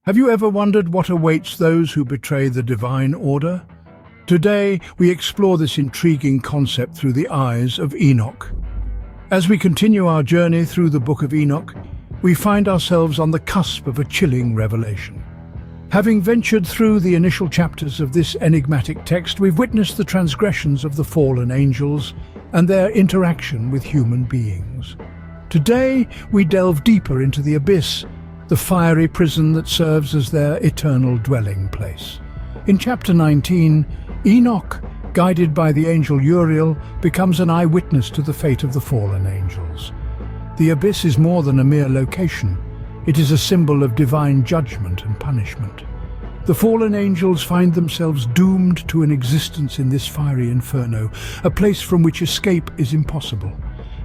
Have you ever wondered what awaits those who betray the divine order? Today, we explore this intriguing concept through the eyes of Enoch. As we continue our journey through the Book of Enoch, we find ourselves on the cusp of a chilling revelation. Having ventured through the initial chapters of this enigmatic text, we've witnessed the transgressions of the fallen angels and their interaction with human beings. Today, we delve deeper into the abyss, the fiery prison that serves as their eternal dwelling place. In chapter 19, Enoch, guided by the angel Uriel, becomes an eyewitness to the fate of the fallen angels. The abyss is more than a mere location. It is a symbol of divine judgment and punishment. The fallen angels find themselves doomed to an existence in this fiery inferno, a place from which escape is impossible.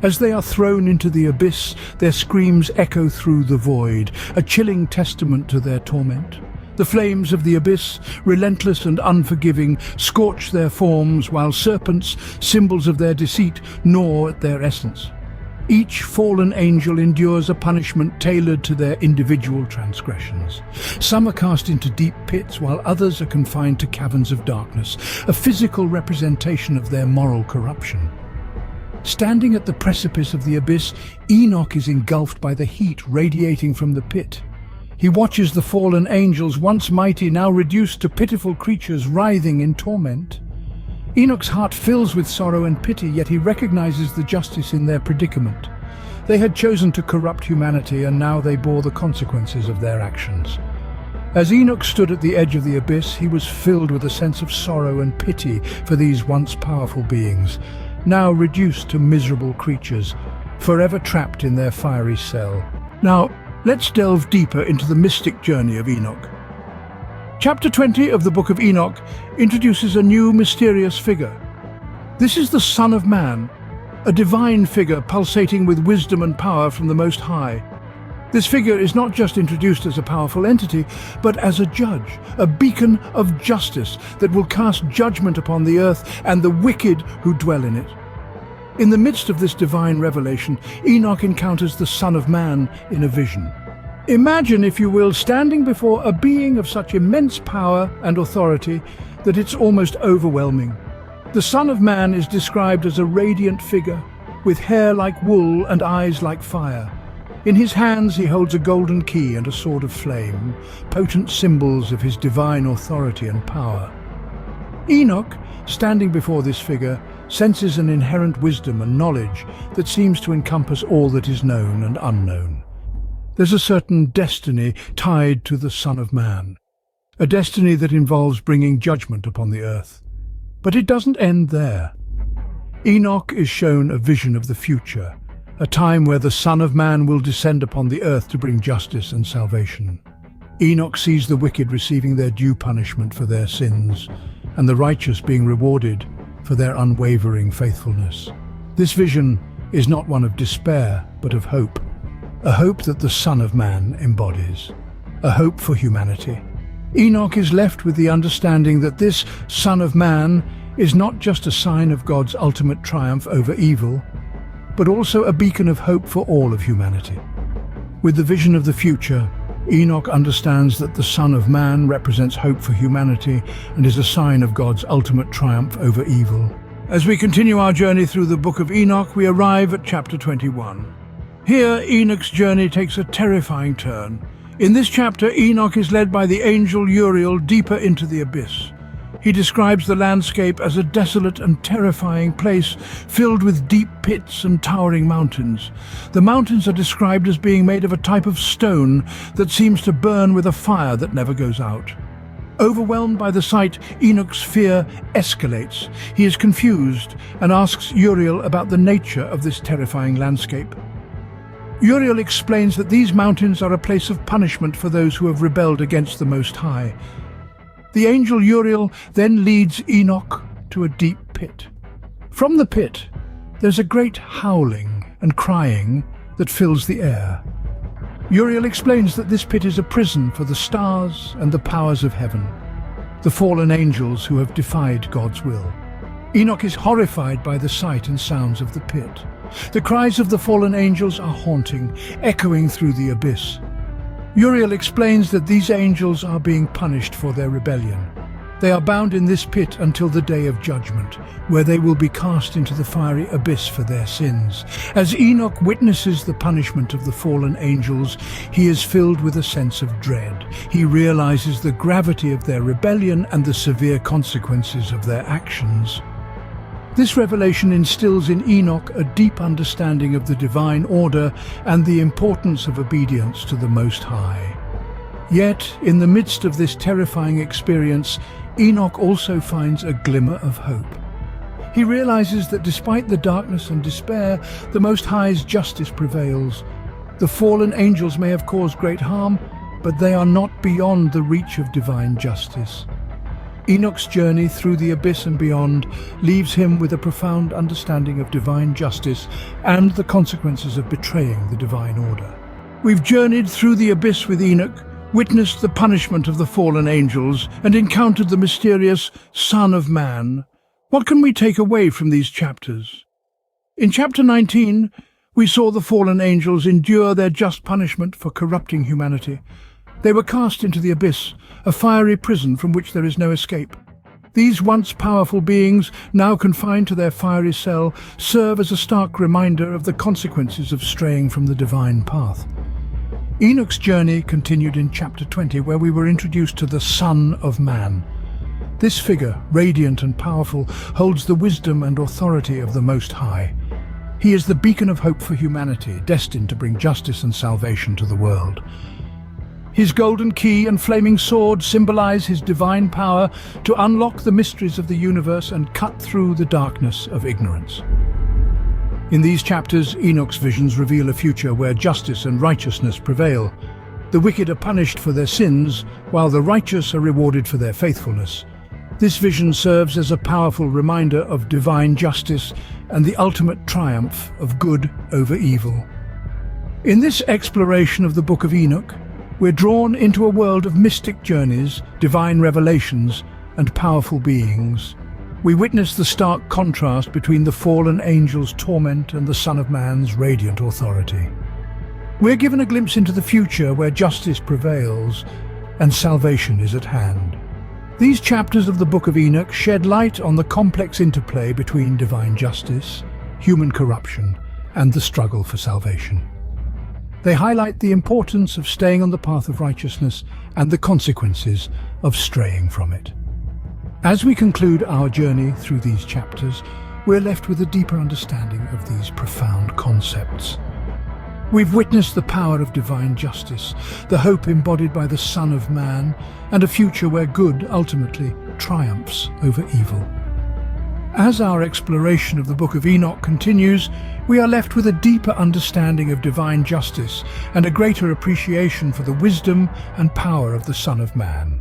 As they are thrown into the abyss, their screams echo through the void, a chilling testament to their torment. The flames of the abyss, relentless and unforgiving, scorch their forms, while serpents, symbols of their deceit, gnaw at their essence. Each fallen angel endures a punishment tailored to their individual transgressions. Some are cast into deep pits, while others are confined to caverns of darkness, a physical representation of their moral corruption. Standing at the precipice of the abyss, Enoch is engulfed by the heat radiating from the pit. He watches the fallen angels, once mighty, now reduced to pitiful creatures writhing in torment. Enoch's heart fills with sorrow and pity, yet he recognizes the justice in their predicament. They had chosen to corrupt humanity, and now they bore the consequences of their actions. As Enoch stood at the edge of the abyss, he was filled with a sense of sorrow and pity for these once powerful beings, now reduced to miserable creatures, forever trapped in their fiery cell. Now, let's delve deeper into the mystic journey of Enoch. Chapter 20 of the Book of Enoch introduces a new mysterious figure. This is the Son of Man, a divine figure pulsating with wisdom and power from the Most High. This figure is not just introduced as a powerful entity, but as a judge, a beacon of justice that will cast judgment upon the earth and the wicked who dwell in it. In the midst of this divine revelation, Enoch encounters the Son of Man in a vision. Imagine, if you will, standing before a being of such immense power and authority that it's almost overwhelming. The Son of Man is described as a radiant figure, with hair like wool and eyes like fire. In his hands he holds a golden key and a sword of flame, potent symbols of his divine authority and power. Enoch, standing before this figure, senses an inherent wisdom and knowledge that seems to encompass all that is known and unknown. There's a certain destiny tied to the Son of Man, a destiny that involves bringing judgment upon the earth. But it doesn't end there. Enoch is shown a vision of the future, a time where the Son of Man will descend upon the earth to bring justice and salvation. Enoch sees the wicked receiving their due punishment for their sins, and the righteous being rewarded for their unwavering faithfulness. This vision is not one of despair, but of hope. A hope that the Son of Man embodies. A hope for humanity. Enoch is left with the understanding that this Son of Man is not just a sign of God's ultimate triumph over evil, but also a beacon of hope for all of humanity. With the vision of the future, Enoch understands that the Son of Man represents hope for humanity and is a sign of God's ultimate triumph over evil. As we continue our journey through the Book of Enoch, we arrive at chapter 21. Here, Enoch's journey takes a terrifying turn. In this chapter, Enoch is led by the angel Uriel deeper into the abyss. He describes the landscape as a desolate and terrifying place filled with deep pits and towering mountains. The mountains are described as being made of a type of stone that seems to burn with a fire that never goes out. Overwhelmed by the sight, Enoch's fear escalates. He is confused and asks Uriel about the nature of this terrifying landscape. Uriel explains that these mountains are a place of punishment for those who have rebelled against the Most High. The angel Uriel then leads Enoch to a deep pit. From the pit, there's a great howling and crying that fills the air. Uriel explains that this pit is a prison for the stars and the powers of heaven, the fallen angels who have defied God's will. Enoch is horrified by the sight and sounds of the pit. The cries of the fallen angels are haunting, echoing through the abyss. Uriel explains that these angels are being punished for their rebellion. They are bound in this pit until the day of judgment, where they will be cast into the fiery abyss for their sins. As Enoch witnesses the punishment of the fallen angels, he is filled with a sense of dread. He realizes the gravity of their rebellion and the severe consequences of their actions. This revelation instills in Enoch a deep understanding of the divine order and the importance of obedience to the Most High. Yet, in the midst of this terrifying experience, Enoch also finds a glimmer of hope. He realizes that despite the darkness and despair, the Most High's justice prevails. The fallen angels may have caused great harm, but they are not beyond the reach of divine justice. Enoch's journey through the abyss and beyond leaves him with a profound understanding of divine justice and the consequences of betraying the divine order. We've journeyed through the abyss with Enoch, witnessed the punishment of the fallen angels, and encountered the mysterious Son of Man. What can we take away from these chapters? In chapter 19, we saw the fallen angels endure their just punishment for corrupting humanity. They were cast into the abyss, a fiery prison from which there is no escape. These once powerful beings, now confined to their fiery cell, serve as a stark reminder of the consequences of straying from the divine path. Enoch's journey continued in chapter 20, where we were introduced to the Son of Man. This figure, radiant and powerful, holds the wisdom and authority of the Most High. He is the beacon of hope for humanity, destined to bring justice and salvation to the world. His golden key and flaming sword symbolize his divine power to unlock the mysteries of the universe and cut through the darkness of ignorance. In these chapters, Enoch's visions reveal a future where justice and righteousness prevail. The wicked are punished for their sins, while the righteous are rewarded for their faithfulness. This vision serves as a powerful reminder of divine justice and the ultimate triumph of good over evil. In this exploration of the Book of Enoch, we're drawn into a world of mystic journeys, divine revelations, and powerful beings. We witness the stark contrast between the fallen angel's torment and the Son of Man's radiant authority. We're given a glimpse into the future where justice prevails and salvation is at hand. These chapters of the Book of Enoch shed light on the complex interplay between divine justice, human corruption, and the struggle for salvation. They highlight the importance of staying on the path of righteousness and the consequences of straying from it. As we conclude our journey through these chapters, we're left with a deeper understanding of these profound concepts. We've witnessed the power of divine justice, the hope embodied by the Son of Man, and a future where good ultimately triumphs over evil. As our exploration of the Book of Enoch continues, we are left with a deeper understanding of divine justice and a greater appreciation for the wisdom and power of the Son of Man.